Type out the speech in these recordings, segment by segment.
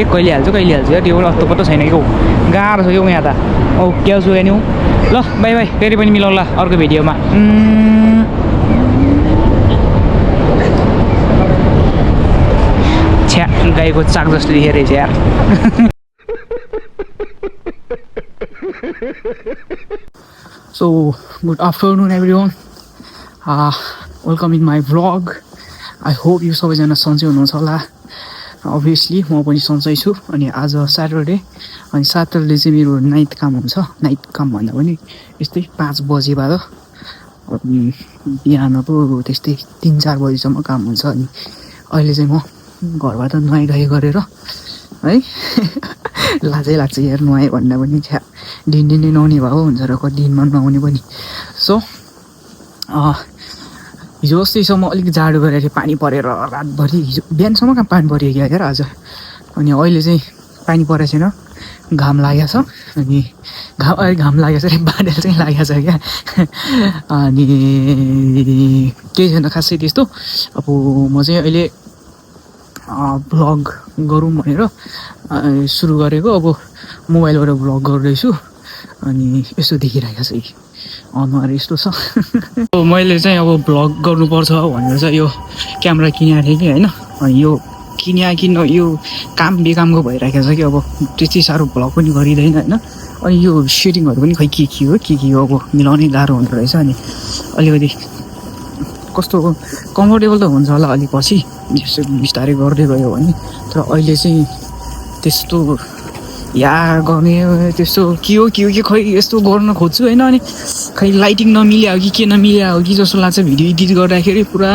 कहिले हाल्छु यार त्यो अत्तो पत्तो छैन क्या गाह्रो छ क्या यहाँ त क्या छु नि ल बाई बाई फेरि पनि मिलाउँला अर्को भिडियोमा छ्या गाईको चाक जस्तो देखेर यार So good afternoon everyone, welcome in my vlog. I hope you सबैजना सन्चै हुनुहुन्छ होला. Obviously म पनि सन्चै छु अनि आज सैटरडे अनि सैटरडे चाहिँ मेरो नाइट काम हुन्छ. नाइट काम भन्दा पनि यस्तै 5 बजेबाट बिहानको त्यस्तै 3-4 बजेसम्म काम हुन्छ अनि अहिले चाहिँ म घरबाट नुहाइधुवाइ गरेर है लाजै लाग्छ यार नुहाए भन्दा पनि दिनदिनै नुहाउने भएको हुन्छ र कति दिनमा नुहाउने पनि. सो हिजो अस्तिसम्म अलिक जाडो गरेर पानी परेर रातभरि हिजो बिहानसम्म कहाँ पानी पऱ्यो क्या यार आज. अनि अहिले चाहिँ पानी परेको छैन, घाम लागेको छ अनि घाम लागेको छ बादल चाहिँ लागेको छ क्या. अनि केही छैन खासै त्यस्तो. अब म चाहिँ अहिले भ्लग गरौँ भनेर सुरु गरेको. अब मोबाइलबाट भ्लग गर्दैछु अनि यस्तो देखिरहेको छ अनुहार यस्तो छ. मैले चाहिँ अब भ्लग गर्नुपर्छ भनेर चाहिँ यो क्यामेरा किनेको थिएँ कि होइन. अनि यो किन यो काम बेकामको भइरहेको छ कि अब त्यति साह्रो भ्लग पनि गरिँदैन होइन. अनि यो सेटिङहरू पनि खै के हो अब मिलाउने गाह्रो हुँदो रहेछ. अनि अलिकति कस्तो कम्फर्टेबल त हुन्छ होला अलिक पछि जस्तो बिस्तारै गर्दै गयो भने. तर अहिले चाहिँ त्यस्तो गर्ने त्यस्तो के हो खै यस्तो गर्न खोज्छु होइन. अनि खै लाइटिङ नमिल्या हो कि के नमिल्या हो कि जस्तो लाग्छ. भिडियो एडिट गर्दाखेरि पुरा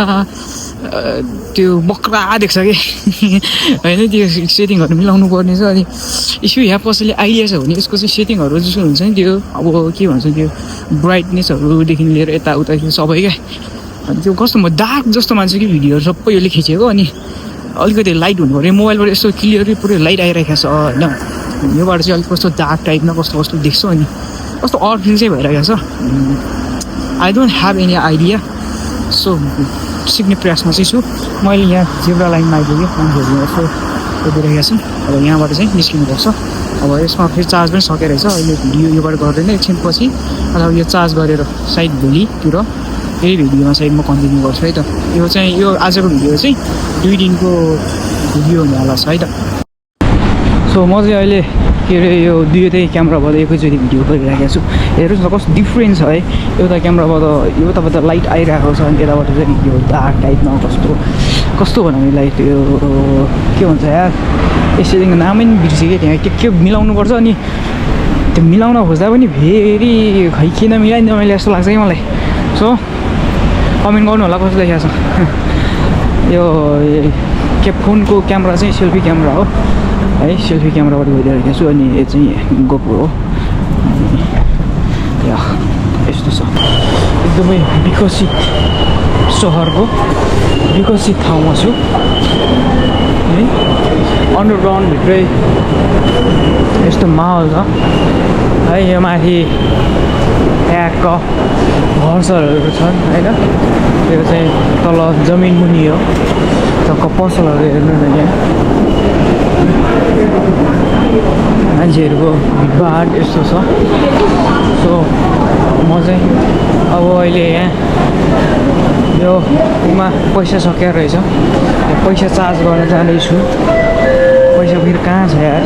त्यो बक्रा देख्छ कि होइन. त्यो सेटिङहरू मिलाउनु पर्ने छ. अनि यसो यहाँ कसैले आइडिया छ भने यसको चाहिँ सेटिङहरू जस्तो हुन्छ नि त्यो अब के भन्छ त्यो ब्राइटनेसहरूदेखि लिएर यताउता सबै क्या. अनि त्यो कस्तो म डार्क जस्तो मान्छु कि भिडियोहरू सबै यसले खिचेको. अनि अलिकति लाइट हुनु पऱ्यो मोबाइलबाट यस्तो क्लियरली पुरै लाइट आइरहेको छ होइन. योबाट चाहिँ अलिक कस्तो डार्क टाइपमा कस्तो देख्छु अनि कस्तो अड फिल चाहिँ भइरहेको छ. I don't have any idea. So सिक्ने प्रयासमा चाहिँ छु. मैले यहाँ जेब्रा लाइनमा आइपुगेँ, मान्छेहरू यसो सोधिरहेको छु. अब यहाँबाट चाहिँ निस्किनुपर्छ. अब यसमा फेरि चार्ज पनि सकेर रहेछ. अहिले भिडियो योबाट गर्दैन एकछिनपछि अब यो चार्ज गरेर सायद भोलितिर यही भिडियोमा सायद म कन्टिन्यू गर्छु है त. यो चाहिँ यो आजको भिडियो चाहिँ 2 दिनको भिडियो हुने होला है त. सो म चाहिँ अहिले के अरे यो दुईवटै क्यामेराबाट एकैचोटि भिडियो गरिरहेको छु. हेर्नुहोस् न कस्तो डिफ्रेन्स छ है. एउटा क्यामेराबाट एउटाबाट लाइट आइरहेको छ अनि यताबाट चाहिँ यो डार्क टाइपमा कस्तो भनौँ यसलाई त्यो के भन्छ यार यसरी नामै पनि बिर्सेँ कि त्यहाँ के मिलाउनुपर्छ. अनि त्यो मिलाउन खोज्दा पनि फेरि खै किन मिलाइदिनु मैले जस्तो लाग्छ कि मलाई. सो कमेन्ट गर्नु होला कस्तो देखाएको छ. यो के फोनको क्यामेरा चाहिँ सेल्फी क्यामेरा हो है. सेल्फी क्यामेराबाट गइरहेको छु. अनि यो चाहिँ गोप्रो हो. यस्तो छ एकदमै विकसित सहरको विकसित ठाउँमा छु है. अन्डरग्राउन्डभित्रै यस्तो माहौल छ है. यो माथि ट्याक्क घरसरहरू छन् होइन. त्यो चाहिँ तल जमिन मुनि हो. टक्क पसलहरू हेर्नु न यहाँ मान्छेहरूको भिडभाड यस्तो छ. सो म चाहिँ अब अहिले यहाँ यो उमा पैसा सकिएर रहेछ. पैसा चार्ज गर्न जाँदैछु. पैसा फेरि कहाँ छ यार.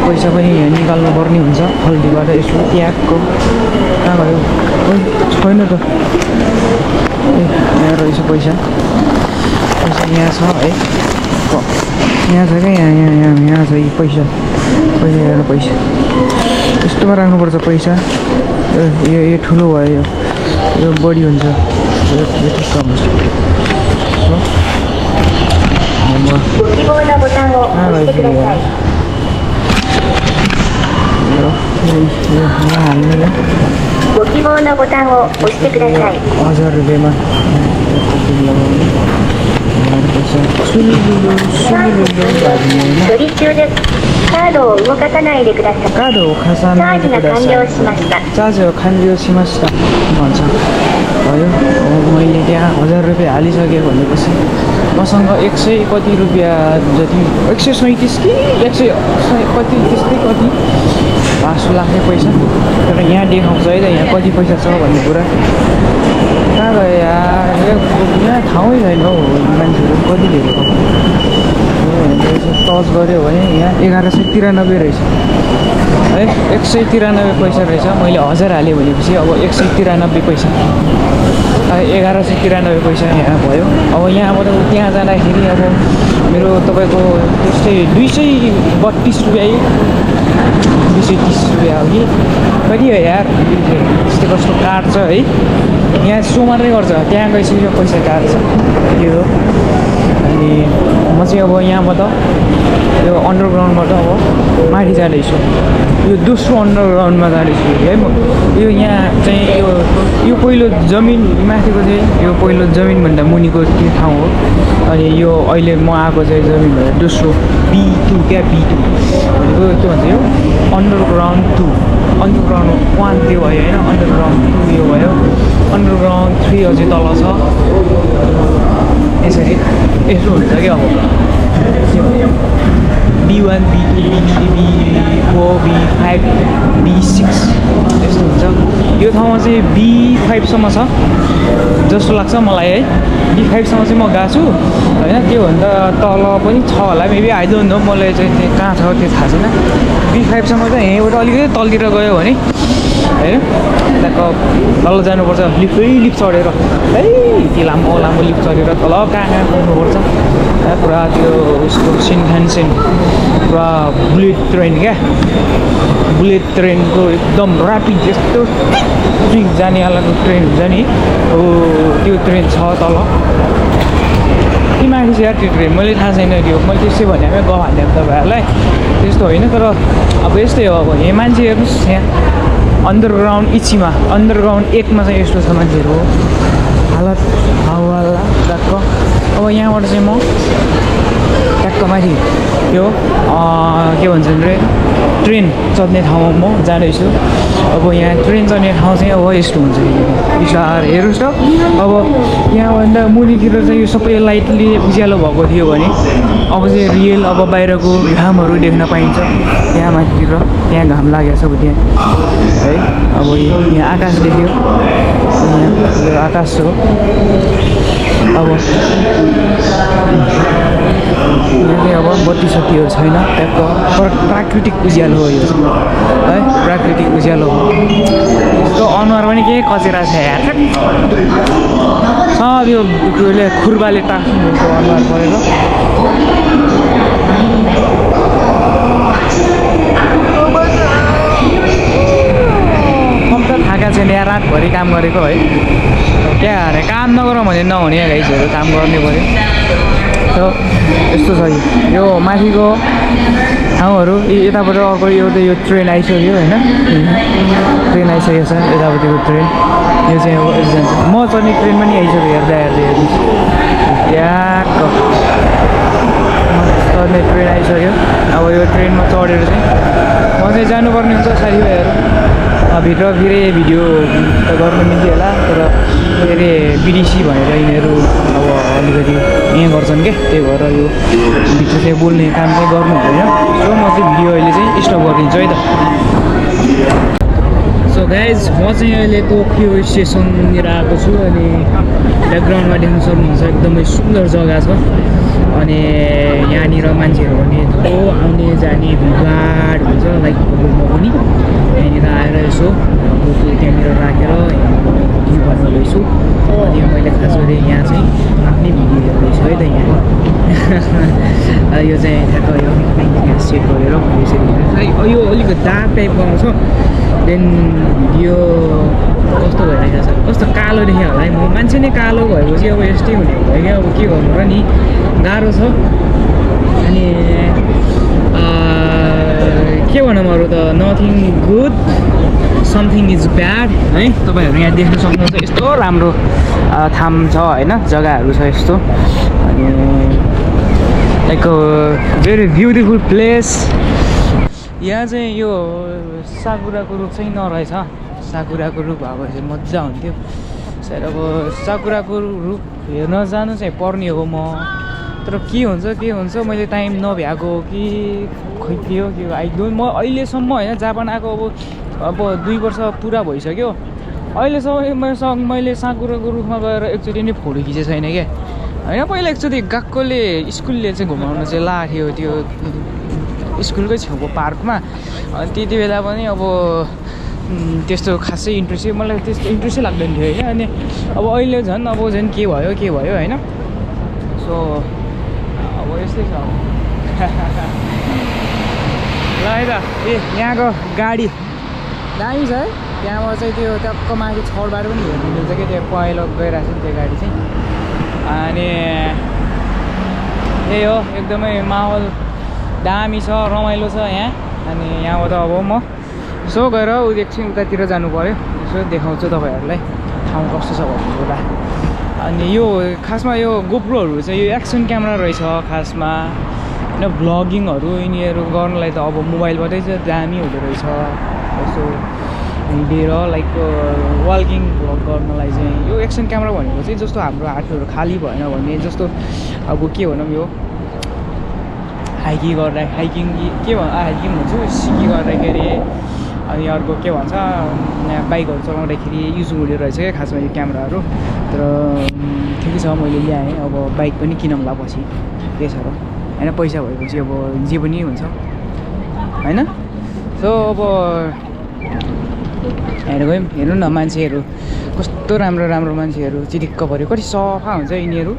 पैसा पनि निकाल्नु पर्ने हुन्छ हल्दीबाट. यसो ट्यागको कहाँ गयो छैन त. यहाँ रहेछ पैसा यहाँ छ है. यहाँ छ क्या यहाँ छ यी पैसा हेर पैसा यस्तोमा राख्नुपर्छ पैसा. यो ठुलो भयो यो बढी हुन्छ यो कम हुन्छ. हजार रुपियाँमा कार्डを動かさないでください。チャージが完了しました。チャージが完了しました。भन्छ भयो अब मैले त्यहाँ 1000 रुपियाँ हालिसकेँ भनेपछि मसँग 100 कति रुपियाँ जति 137 कि 100 कति त्यस्तै कति भाँसो लाग्ने पैसा तर यहाँ देखाउँछ है त यहाँ कति पैसा छ भन्ने कुरा कहाँ गयो यार यहाँ ठाउँै छैन हौ मान्छेहरू कति धेरै टच गऱ्यो भने यहाँ 1193 रहेछ है 193 पैसा रहेछ मैले 1000 हालेँ भनेपछि अब 193 पैसा 1193 पैसा यहाँ भयो अब यहाँबाट त्यहाँ जाँदाखेरि अब मेरो तपाईँको त्यस्तै 232 रुपियाँ 230 रुपियाँ हो कि कति हो यार त्यस्तै कस्तो काट्छ है यहाँ सोमार्दै गर्छ त्यहाँ गइसक्यो पैसा काट्छ त्यो हो अनि म चाहिँ अब यहाँबाट यो अन्डरग्राउन्डबाट अब माथि जाँदैछु यो दोस्रो अन्डरग्राउन्डमा जाँदैछु है म यो यहाँ चाहिँ यो पहिलो जमिन माथिको चाहिँ यो पहिलो जमिनभन्दा मुनिको त्यो ठाउँ हो अनि यो अहिले म आएको चाहिँ जमिनभन्दा दोस्रो B2 क्या B2 भनेको के भन्छ यो अन्डरग्राउन्ड 2 अन्डरग्राउन्ड 1 त्यो भयो होइन अन्डरग्राउन्ड 2 यो भयो अन्डरग्राउन्ड 3 अझै तल छ यसरी यस्तो हुन्छ क्या अब B1, B2, B3, B4, B5, B6 यस्तो हुन्छ यो ठाउँमा चाहिँ B5सम्म छ जस्तो लाग्छ मलाई है B5सम्म चाहिँ म गएको छु होइन त्योभन्दा तल पनि छ होला मेबी आई डोन्ट नो मलाई चाहिँ त्यो कहाँ छ त्यो थाहा छैन B5सम्म चाहिँ यहीँबाट अलिकति तलतिर गयो भने होइन त्यहाँको तल जानुपर्छ लिफ्ट चढेर है त्यो लामो लामो लिफ्ट चढेर तल कहाँ पुग्नुपर्छ पुरा त्यो उसको सिनखानसेन पुरा बुलेट ट्रेन क्या बुलेट ट्रेनको एकदम ऱ्यापिड यस्तो जानेवालाको ट्रेन हुन्छ नि हो त्यो ट्रेन छ तल के माथि छ यार त्यो ट्रेन मैले थाहा छैन त्यो मैले त्यसै भने गफ हाल्ने तपाईँहरूलाई त्यस्तो होइन तर अब यस्तै हो अब यहाँ मान्छे हेर्नुहोस् यहाँ अन्डरग्राउन्ड इचीमा अन्डरग्राउन्ड 1मा चाहिँ यस्तो छ मान्छेहरूको हालत हावाला ट्याक्क अब यहाँबाट चाहिँ म ट्याक्क माथि यो के भन्छ भने ट्रेन चढ्ने ठाउँमा म जाँदैछु अब यहाँ ट्रेन चढ्ने ठाउँ चाहिँ अब यस्तो हुन्छ विचार हेर्नुहोस् त अब यहाँभन्दा मुनितिर चाहिँ यो सबै लाइटले उज्यालो भएको थियो भने अब चाहिँ रियल अब बाहिरको घामहरू देख्न पाइन्छ यहाँ माथितिर त्यहाँ घाम लागेको छ त्यहाँ है अब यहाँ आकाश देख्यो यो आकाश हो अब यहाँ अब बत्ती सत्तीहरू छैन ट्याक्क प्राकृतिक उज्यालो हो यो है प्राकृतिक उज्यालो हो यसको अनुहार पनि केही कचेरा छ यार सब यो खुर्बाले टाँस्नुको अनुहार परेको कम त थाका छैन यहाँ रातभरि काम गरेको है क्या अरे काम नगरौँ भने नहुने गाइजहरू काम गर्नै पऱ्यो यस्तो छ यो माथिको ठाउँहरू यताबाट अर्को एउटा यो ट्रेन आइसक्यो होइन ट्रेन आइसकेको छ यतापट्टिको ट्रेन यो चाहिँ अब जान्छ म चढ्ने ट्रेन पनि आइसक्यो हेर्दा हेर्नुहोस् याक चढ्ने ट्रेन आइसक्यो अब यो ट्रेनमा चढेर चाहिँ म चाहिँ जानुपर्ने हुन्छ साथीभाइहरू भित्र फेरि भिडियो त गर्नु मिल्थ्यो होला तर फेरि बिडिसी भनेर यिनीहरू अब अलिकति यहाँ गर्छन् क्या त्यही भएर यो भित्र चाहिँ बोल्ने काम चाहिँ गर्नु हुँदैन सो म चाहिँ भिडियो अहिले चाहिँ स्टप गरिदिन्छु है त सो गाइज म चाहिँ अहिले टोकियो स्टेसननिर आएको छु अनि ब्याकग्राउन्डमा देख्न सक्नुहुन्छ एकदमै सुन्दर जग्गा छ अनि यहाँनिर मान्छेहरू पनि थुप्रो आउने जाने भिडभाड हुन्छ लाइक म पनि यहाँनिर आएर यसो त्यहाँनिर राखेर भ्यू बनाउँदैछु अनि मैले खास गरी यहाँ चाहिँ आफ्नै भिडियो हेर्दैछु है त यहाँ यो चाहिँ ठ्याक्क यो यहाँ सेट गरेर यसरी यो अलिकति डार्क टाइपको आउँछ देन भिडियो कस्तो भइरहेको छ कस्तो कालो देख्यो होला है म मान्छे नै कालो भएपछि अब यस्तै हुने भयो क्या अब के गर्नु र नि गाह्रो छ अनि के भनौँ अरू त nothing good something is bad है तपाईँहरू यहाँ देख्न सक्नुहुन्छ यस्तो राम्रो ठाम छ होइन जग्गाहरू छ यस्तो अनि लाइक भेरी ब्युटिफुल प्लेस यहाँ चाहिँ यो साकुराको रुख चाहिँ नरहेछ साकुराको रुख भएको चाहिँ मजा हुन्थ्यो सायद अब साकुराको रुख हेर्न जानु चाहिँ पर्ने हो म तर के हुन्छ मैले टाइम नभ्याएको हो कि खै के हो म अहिलेसम्म होइन जापान आएको अब 2 वर्ष पुरा भइसक्यो अहिलेसम्म मैले साकुराको रुखमा गएर एकचोटि नै फोटो खिचेको छैन क्या होइन पहिला एकचोटि गएकोले स्कुलले चाहिँ घुमाउनु चाहिँ लाग्थ्यो त्यो स्कुलकै छेउको पार्कमा अनि त्यति बेला पनि अब त्यस्तो खासै इन्ट्रेस्टै मलाई त्यस्तो इन्ट्रेस्टै लाग्दैन थियो होइन अनि अब अहिले झन् के भयो होइन सो अब यस्तै छ ल है त यहाँको गाडी दामी छ है त्यहाँबाट चाहिँ त्यो टक्क माथि छडबाट पनि हेर्नु मिल्छ क्या त्यो पहिलो गइरहेको छ त्यो गाडी चाहिँ अनि त्यही हो एकदमै माहौल दामी छ रमाइलो छ यहाँ अनि यहाँबाट अब म यसो गएर एकछिन उतातिर जानु पऱ्यो यसो देखाउँछु तपाईँहरूलाई ठाउँ कस्तो छ भन्ने कुरा अनि यो खासमा यो गोप्रोहरू चाहिँ यो एक्सन क्यामेरा रहेछ खासमा होइन भ्लगिङहरू यिनीहरू गर्नलाई त अब मोबाइलबाटै चाहिँ दामी हुँदो रहेछ यसो हिँडेर लाइक वाकिङ भ्लग गर्नलाई चाहिँ यो एक्सन क्यामेरा भनेको चाहिँ जस्तो हाम्रो हातहरू खाली भएन भने जस्तो अब के भनौँ यो हाइकिङ भन्छु सिकी गर्दाखेरि अनि अर्को के भन्छ बाइकहरू चलाउँदाखेरि युज हुने रहेछ क्या खासमा यो क्यामेराहरू तर ठिकै छ मैले ल्याएँ अब बाइक पनि किनौँला पछि के छ र होइन पैसा भएपछि अब जे पनि हुन्छ होइन सो अब हेर्नु न मान्छेहरू कस्तो राम्रो मान्छेहरू चिटिक्क पऱ्यो कति सफा हुन्छ यिनीहरू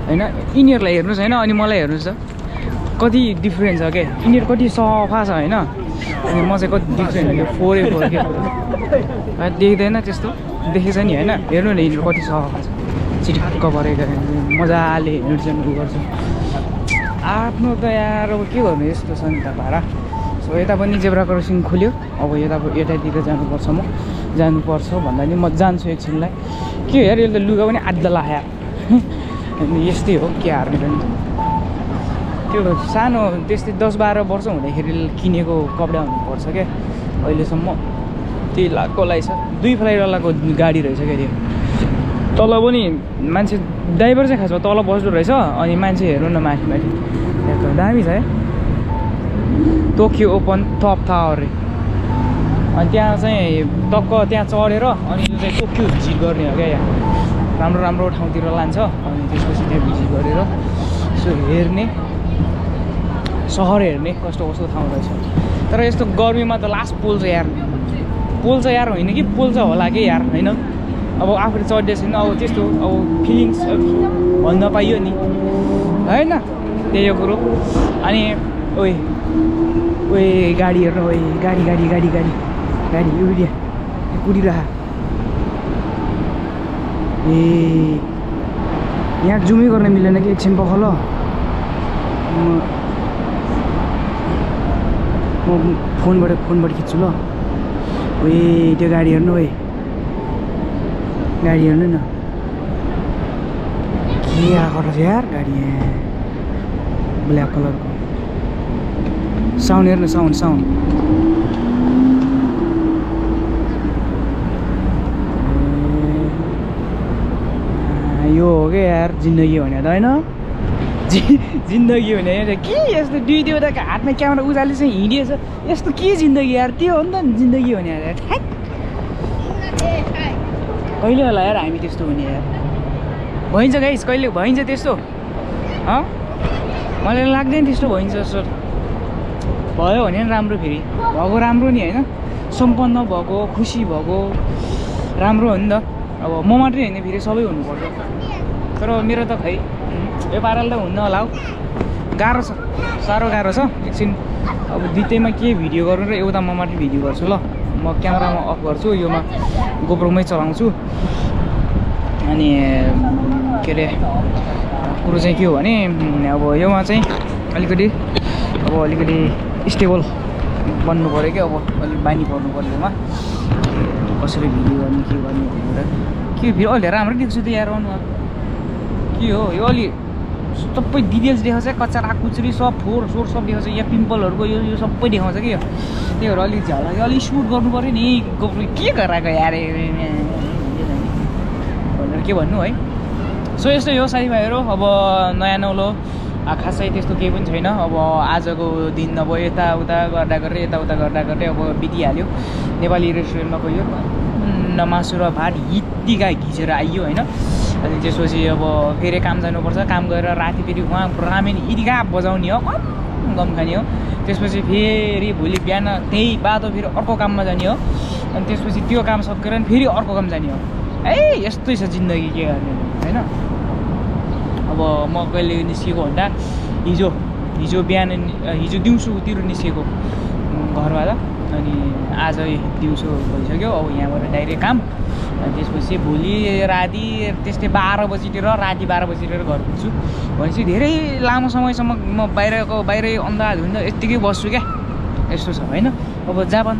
होइन यिनीहरूलाई हेर्नुहोस् होइन अनि मलाई हेर्नुहोस् त कति डिफ्रेन्ट छ क्या यिनीहरू कति सफा छ होइन अनि म चाहिँ कति डिफ्रेन्ट हो फोर के देख्दैन त्यस्तो देखेछ नि होइन हेर्नु न यिनीहरू कति सफा छ चिटिक्क परेको मजाले हिँड्छन् गर्छ आफ्नो त यार अब के गर्नु यस्तो छ नि त भाडा सो यता पनि जेब्रा क्रसिङ खुल्यो अब यतातिर जानुपर्छ भन्दा नि म जान्छु एकछिनलाई के यार यसले लुगा पनि आधा लाया अनि यस्तै हो के हार्ने पनि त्यो सानो त्यस्तै 10-12 वर्ष हुँदाखेरि किनेको कपडा हुनुपर्छ क्या अहिलेसम्म त्यही लाइछ 2 फ्लाइटवालाको गाडी रहेछ क्या त्यो तल पनि मान्छे ड्राइभर चाहिँ खासमा तल बस्दो रहेछ अनि मान्छे हेर्नु न माथि त्यहाँ दामी छ है टोकियो ओपन टप टावर रे अनि त्यहाँ चाहिँ टक्क त्यहाँ चढेर अनि यो चाहिँ टोकियो भिजिट गर्ने हो क्या यहाँ राम्रो ठाउँतिर लान्छ अनि त्यसपछि त्यहाँ भिजिट गरेर यसो हेर्ने सहर हेर्ने कस्तो ठाउँ रहेछ तर यस्तो गर्मीमा त लास्ट पोल्छ यार होइन कि पोल्छ होला कि यार होइन अब आफूले चढ्दैछन् अब त्यस्तो अब फिलिङ्स भन्न पाइयो नि होइन त्यही हो कुरो अनि ओए गाडी हेर्नु गाडी उडिया कुदिरह यहाँ जुमै गर्न मिलेन कि एकछिन पखल म फोनबाट खिच्छु ल त्यो गाडी हेर्नु न के आएको रहेछ यार गाडी ब्ल्याक कलरको साउन्ड हेर्नु साउन्ड यो हो क्या यार जिन्दगी भने त होइन जिन्दगी भने के यस्तो 2 देउताको हातमा क्यामेरा उजाले चाहिँ हिँडिएछ यस्तो के जिन्दगी यार त्यो हो नि त जिन्दगी भने यार कहिले होला यार हामी त्यस्तो हुने यार भइन्छ गाइस कहिले भइन्छ त्यस्तो मलाई लाग्दैन त्यस्तो भइन्छ जस्तो भयो भने राम्रो फेरि भएको राम्रो नि होइन सम्पन्न भएको खुसी भएको राम्रो हो नि त अब म मात्रै होइन फेरि सबै हुनुपर्छ तर मेरो त खै यो पाराले त हुन्न होला हौ साह्रो गाह्रो छ एकछिन अब दुईटैमा के भिडियो गर्नु र एउटा म मात्रै भिडियो गर्छु ल म क्यामेरामा अफ गर्छु योमा गोप्रोमै चलाउँछु अनि के अरे कुरो चाहिँ के हो भने अब योमा चाहिँ अलिकति स्टेबल बन्नु पऱ्यो क्या अब अलिक बानी पर्नु पऱ्यो योमा कसरी भिडियो गर्ने के गर्ने भनेर के फेरि अहिले राम्रै देख्छु त यार अनुहार के हो यो अलि सबै डिटेल्स देखाउँछ कच्चा कुचुरी सब फोहोर सोर सब देखाउँछ यहाँ पिम्पलहरूको यो सबै देखाउँछ कि त्यही भएर अलिक झ्याल अलिक सुट गर्नु पऱ्यो नि गोप्रो के गराएको यार के भन्नु है। सो यस्तै हो साथीभाइहरू, अब नयाँ नौलो खासै त्यस्तो केही पनि छैन। अब आजको दिन अब यताउता गर्दा गर्दै अब बितिहाल्यो। नेपाली रेस्टुरेन्टमा गयो, मासु र भात हित्तिका घिचेर आइयो होइन। अनि त्यसपछि अब फेरि काम जानुपर्छ, काम गरेर राति फेरि उहाँ रामेन इदिका बजाउने हो, गम खाने हो। त्यसपछि फेरि भोलि बिहान त्यही बाटो फेरि अर्को काममा जाने हो। अनि त्यसपछि त्यो काम सकेर फेरि अर्को काम जाने हो। यस्तै छ जिन्दगी, के गर्ने होइन। अब म कहिले निस्किएको भन्दा हिजो बिहान हिजो दिउँसोतिर निस्किएको घरबाट, अनि आज दिउँसो भइसक्यो। अब यहाँबाट डाइरेक्ट काम, अनि त्यसपछि भोलि राति त्यस्तै 12 बजीतिर राति 12 बजीतिर घर पुग्छु। भनेपछि धेरै लामो समयसम्म म बाहिरै अन्धाधुन्ध यत्तिकै बस्छु क्या, यस्तो छ होइन। अब जापान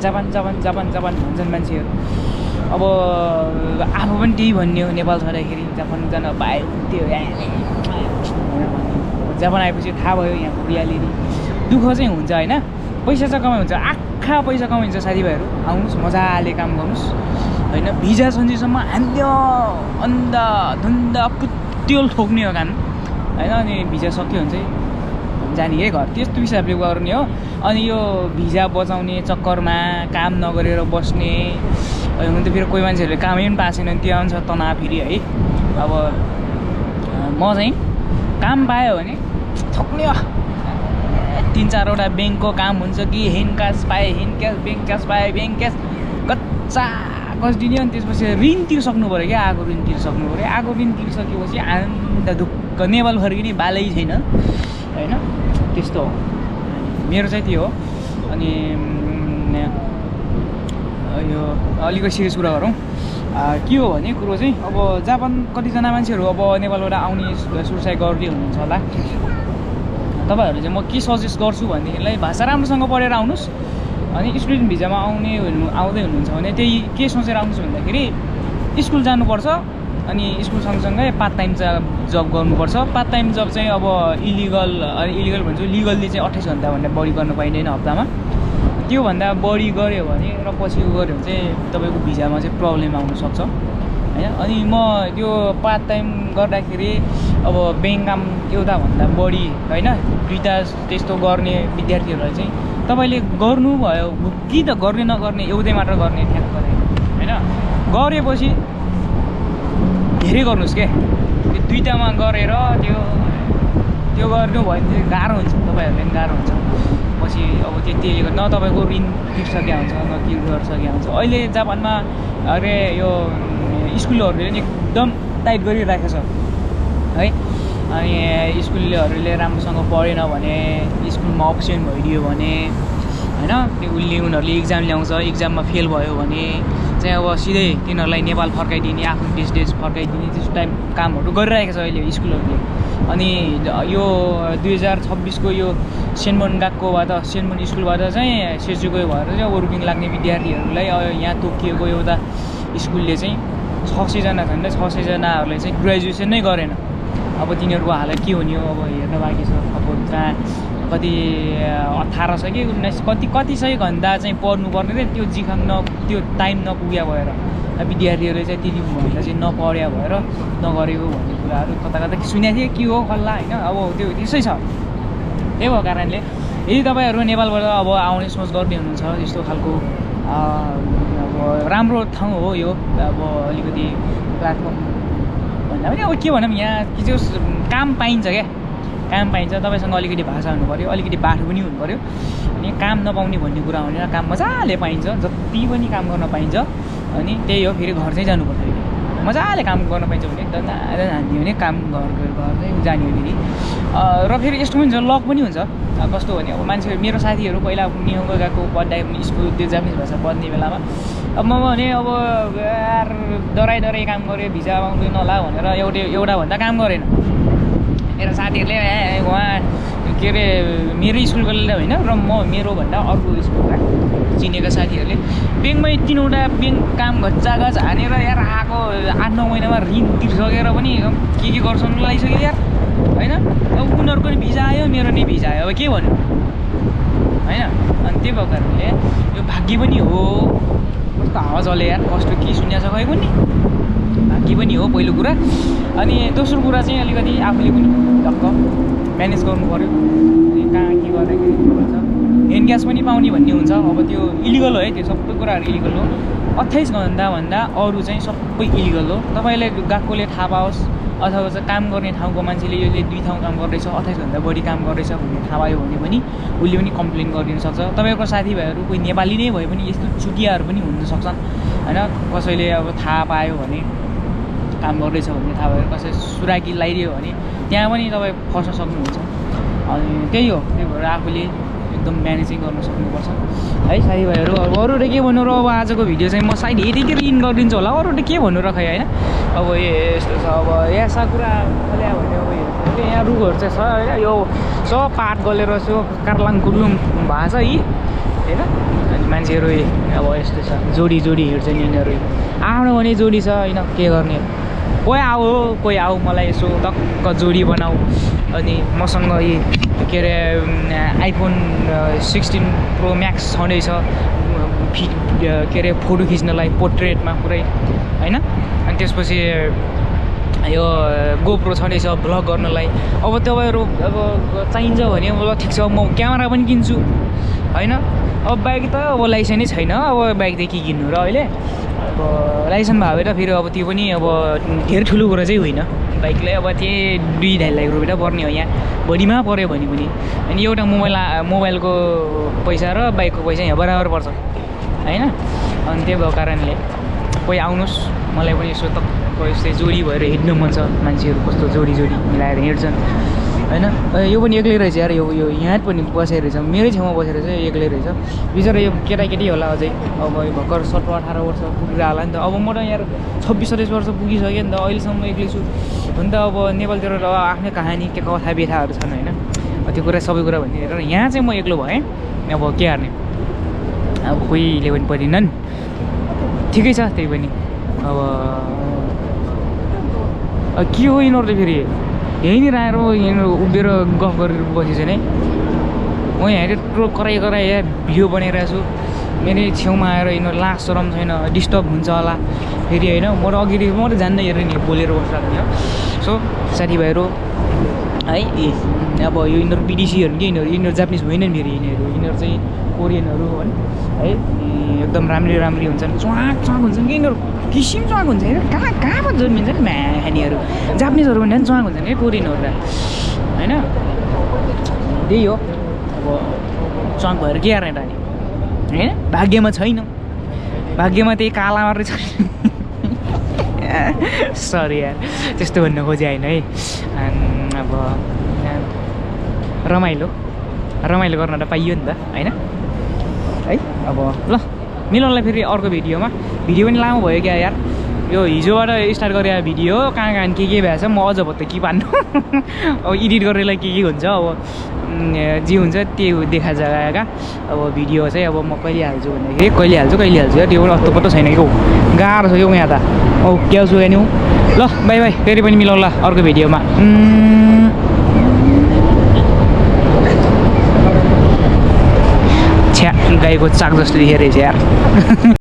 भन्छन् मान्छेहरू। अब आफू पनि त्यही भन्ने हो, नेपाल छँदाखेरि जापान जान पाए हुन्थ्यो। जापान आएपछि थाहा भयो यहाँको रियालिटी। दुःख चाहिँ हुन्छ होइन, पैसा चाहिँ कमाइ हुन्छ, आँखा पैसा कमाइन्छ। साथीभाइहरू आउनुहोस्, मजाले काम गर्नुहोस् होइन। भिजा सन्जीसम्म हान्यो अन्धाधुन्ध पुत्योल ठोक्ने हो काम होइन। अनि भिजा सक्यो भने चाहिँ जाने है घर, त्यस्तो हिसाबले गर्ने हो। अनि यो भिजा बचाउने चक्करमा काम नगरेर बस्ने, हुन त फेरि कोही मान्छेहरूले कामै पनि पाएको छैन, त्यो अनुसार तनाव फेरि है। अब म चाहिँ काम पायो भने ठक्ने 3-4वटा ब्याङ्कको काम हुन्छ कि हेन्ड क्यास पाएँ, ब्याङ्क क्यास कच्चा दिने। अनि त्यसपछि ऋण तिर्सक्नु पऱ्यो क्या, आगो ऋण तिर्सक्नु पऱ्यो। आगो ऋण तिर्सकेपछि आनन्द ढुक्क नेपाल फर्किने बालै छैन होइन। त्यस्तो हो मेरो चाहिँ त्यो हो। अनि यो अलिकति सिरियस कुरा गरौँ। के हो भने कुरो चाहिँ अब जापान कतिजना मान्छेहरू अब नेपालबाट आउने सुरक्षा गर्दै हुनुहुन्छ होला। तपाईँहरूले चाहिँ म के सजेस्ट गर्छु भनेदेखिलाई भाषा राम्रोसँग पढेर आउनुहोस्। अनि स्टुडेन्ट भिजामा आउँदै हुनुहुन्छ भने त्यही के सोचेर आउनुहोस् भन्दाखेरि स्कुल जानुपर्छ, अनि स्कुल सँगसँगै पार्ट टाइम जब गर्नुपर्छ। पार्ट टाइम जब चाहिँ अब इलिगल भन्छु, लिगल्ली चाहिँ 28 घन्टाभन्दा बढी गर्न पाइँदैन हप्तामा। त्योभन्दा बढी गऱ्यो भने र पछि गऱ्यो भने चाहिँ तपाईँको भिजामा चाहिँ प्रब्लम आउनसक्छ होइन। अनि म त्यो पार्ट टाइम गर्दाखेरि अब ब्याङ्क काम एउटाभन्दा बढी होइन 2टा त्यस्तो गर्ने विद्यार्थीहरूलाई चाहिँ तपाईँले गर्नुभयो कि त गर्ने नगर्ने एउटै मात्र गर्ने ठ्याक्क होइन। गरेपछि धेरै गर्नुहोस् क्या, त्यो 2टामा गरेर त्यो गर्नुभयो भने चाहिँ गाह्रो हुन्छ, तपाईँहरूले पनि गाह्रो हुन्छ पछि। अब त्यसले गर्दा न तपाईँको ऋण तिर्सक्या हुन्छ न के गरिसक्या हुन्छ। अहिले जापानमा अरे यो स्कुलहरूले पनि एकदम टाइट गरिराखेको छ है। अनि स्कुलहरूले राम्रोसँग पढेन भने, स्कुलमा अब्सेन्ट भइदियो भने होइन, उनीहरूले इक्जाम ल्याउँछ, इक्जाममा फेल भयो भने चाहिँ अब सिधै तिनीहरूलाई नेपाल फर्काइदिने, आफ्नो देश फर्काइदिने त्यस्तो टाइप कामहरू गरिरहेको छ अहिले स्कुलहरूले। अनि यो 2026को यो सेन्मन स्कुलबाट चाहिँ सेजुगो भएर चाहिँ अब रुकिङ लाग्ने विद्यार्थीहरूलाई यहाँ तोकिएको एउटा स्कुलले चाहिँ 600जना झन्डै 600जनाहरूले चाहिँ ग्रेजुएसन नै गरेन। अब तिनीहरूको हालत के हुने हो अब हेर्न बाँकी छ। अब कहाँ कति 18 सय कि 19 कति सय घन्टा चाहिँ पढ्नुपर्ने थियो, त्यो त्यो टाइम नपुग्या भएर विद्यार्थीहरूले चाहिँ त्यति भन्दा चाहिँ नपढ्या भएर नगरेको भन्ने कुराहरू कता सुनेको थिएँ। के हो कल्ला होइन, अब त्यो त्यसै छ। त्यही भएको कारणले यदि तपाईँहरू नेपालबाट अब आउने सोच गर्ने हुनुहुन्छ, यस्तो खालको अब राम्रो ठाउँ हो यो। अब अलिकति प्लेटफर्म भन्दा पनि अब के भनौँ, यहाँ के चाहिँ काम पाइन्छ क्या, काम पाइन्छ। तपाईँसँग अलिकति भाषा हुनु पऱ्यो, अलिकति बाटो पनि हुनु पऱ्यो। अनि काम नपाउने भन्ने कुरा हुँदैन, काम मजाले पाइन्छ, जति पनि काम गर्न पाइन्छ। अनि त्यही हो, फेरि घर चाहिँ जानुपर्छ, मजाले काम गर्न पाइन्छ भने एकदम हान्यो भने काम घर चाहिँ जाने हो फेरि। र फेरि यस्तो पनि हुन्छ, लक पनि हुन्छ। कस्तो भने अब मान्छे मेरो साथीहरू पहिला निहुँगो गएको पढ्दा स्कुल त्यो जापानिज भाषा पढ्ने बेलामा अब म भने अब यार डराइ काम गऱ्यो, भिजा आउँदैन होला भनेर एउटा भन्दा काम गरेन। मेरो साथीहरूले उहाँ के अरे मेरो स्कुलको होइन र मेरो भन्दा अर्को स्कुलका चिनेका साथीहरूले ब्याङ्कमै 3वटा ब्याङ्क काम घच्चाघच हानेर यार आएको 8-9 महिनामा ऋण तिर्सकेर पनि के गर्छन् लगाइसक्यो यार होइन। अब उनीहरूको नि भिजा आयो, मेरो नि भिजा आयो, अब के भन्नु होइन। अनि त्यही भएको कारणले यो भाग्य पनि हो। कस्तो हावा चले यार, कस्तो के सुन्या छ खै पनि झाँकी पनि हो पहिलो कुरा। अनि दोस्रो कुरा चाहिँ अलिकति आफूले पनि ढक्क म्यानेज गर्नु पऱ्यो। अनि कहाँ के गर्दाखेरि हुन्छ हेन ग्यास पनि पाउने भन्ने हुन्छ। अब त्यो इलिगल हो है, त्यो सबै कुराहरू इलिगल हो। 28 घन्टा भन्दा अरू चाहिँ सबै इलिगल हो। तपाईँलाई गएकोले थाहा पाओस् अथवा चाहिँ काम गर्ने ठाउँको मान्छेले यसले 2 ठाउँ काम गर्दैछ, 28 भन्दा बढी काम गर्दैछ भन्ने थाहा पायो भने पनि उसले पनि कम्प्लेन गरिदिन सक्छ। तपाईँको साथीभाइहरू कोही नेपाली नै भए पनि यस्तो चुटियाहरू पनि हुन सक्छन् होइन। कसैले अब थाहा पायो भने काम गर्दैछ भन्ने थाहा भयो, कसै सुराकी लगाइदियो भने त्यहाँ पनि तपाईँ फस्न सक्नुहुन्छ। अनि त्यही हो, त्यही भएर आफूले एकदम म्यानेजिङ गर्न सक्नुपर्छ है साथीभाइहरू। अब अरू त के भन्नु र, अब आजको भिडियो चाहिँ म साइड यतिकै इन गरिदिन्छु होला। अरू त के भन्नु र खै होइन। अब यस्तो छ, अब यहाँ साकुरा फल्या भने अब हेर्नु यहाँ रुखहरू चाहिँ छ होइन। यो सब पाट गलेर यसो कार्लाङ कुर्लुङ भएको छ यी होइन। अनि मान्छेहरू अब यस्तो छ, जोडी हिँड्छन् यिनीहरू। आफ्नो पनि जोडी छ होइन, के गर्ने। कोही आऊ मलाई यसो टक्क जोडी बनाऊ। अनि मसँग यी के अरे आइफोन 16 प्रो म्याक्स छँदैछ के अरे फोटो खिच्नलाई पोर्ट्रेटमा पुरै होइन। अनि त्यसपछि यो गोप्रो छँदैछ भ्लग गर्नलाई। अब तपाईँहरू अब चाहिन्छ भने ल ठिक छ, म क्यामेरा पनि किन्छु होइन। अब बाइक त अब लाइसेन्सै छैन, अब बाइक त के किन्नु र अहिले। अब लाइसेन्स भयो भने फेरि अब त्यो पनि अब धेरै ठुलो कुरा चाहिँ होइन। बाइकलाई अब त्यही 2-2.5 लाख रुपियाँ पर्ने हो यहाँ भोलिमा पऱ्यो भने पनि। अनि एउटा मोबाइलको पैसा र बाइकको पैसा यहाँ बराबर पर्छ होइन। अनि त्यो भएको कारणले कोही आउनुहोस्, मलाई पनि यसो टक्क यस्तै जोडी भएर हिँड्नु मन छ। मान्छेहरू कस्तो जोडी मिलाएर हिँड्छन् होइन। यो पनि एक्लै रहेछ यार, यो यहाँ पनि बसेर रहेछ, मेरै छेउमा बसेर चाहिँ एक्लै रहेछ। बिचरा यो केटाकेटी होला अझै, अब यो भर्खर 17-18 वर्ष पुगेर होला नि त। अब म त यहाँ 26-27 वर्ष पुगिसकेँ नि त, अहिलेसम्म एक्लै छु। हुन त अब नेपालतिर आफ्नै कहानी के कथा व्यथाहरू छन् होइन। त्यो कुरा सबै कुरा भनिदिएर यहाँ चाहिँ म एक्लो भएँ। अब के हार्ने, अब कोहीले पनि परिनन्, ठिकै छ। त्यही पनि अब के हो यिनीहरू त फेरि यहीँनिर आएर यिनीहरू उभिएर गफ गरेर बसेछ नि। म यहाँ यत्रो कराई यहाँ भिडियो बनाइरहेको छु, मेरो छेउमा आएर यिनीहरू लाज शरम छैन, डिस्टर्ब हुन्छ होला फेरि होइन। म त अघि म त जान्दै हेरेँ नि बोलेर बसिरहेको थियो। सो साथीभाइहरू है, अब यो यिनीहरू विदेशीहरू के यिनीहरू जापानिज होइनन् फेरि। यिनीहरू चाहिँ कोरियनहरू है, एकदम राम्री हुन्छन्, च्वाक हुन्छन् कि यिनीहरू, किसिम च्वाक हुन्छ होइन। कहाँमा जन्मिन्छ नि म्यानीहरू, जापानिजहरू भन्दा पनि च्वाक हुन्छन् क्या कोरियनहरू त होइन। त्यही हो, अब च्वाक भएर के गर्ने त होइन। भाग्यमा छैन, भाग्यमा त्यही काला मात्रै छ। सरी यार, त्यस्तो भन्नु खोजेँ होइन है। अब रमाइलो गर्न त पाइयो नि त होइन है। अब ल मिलाउनलाई फेरि अर्को भिडियो पनि लामो भयो क्या यार। यो हिजोबाट स्टार्ट गरेर भिडियो कहाँ के भएछ, म अझ भत्त के पार्नु। अब एडिट गरेरलाई के हुन्छ, अब जे हुन्छ त्यो देखा जग्गा। अब भिडियो चाहिँ अब म कहिले हाल्छु भन्दाखेरि कहिले हाल्छु यार, त्यो पनि अत्तो पत्तो छैन क्या, गाह्रो छ क्या यहाँ त। औ क्या छु नि। ल बाई फेरि पनि मिलाउला अर्को भिडियोमा। छ्या गाईको चाक जस्तो देखेर यार।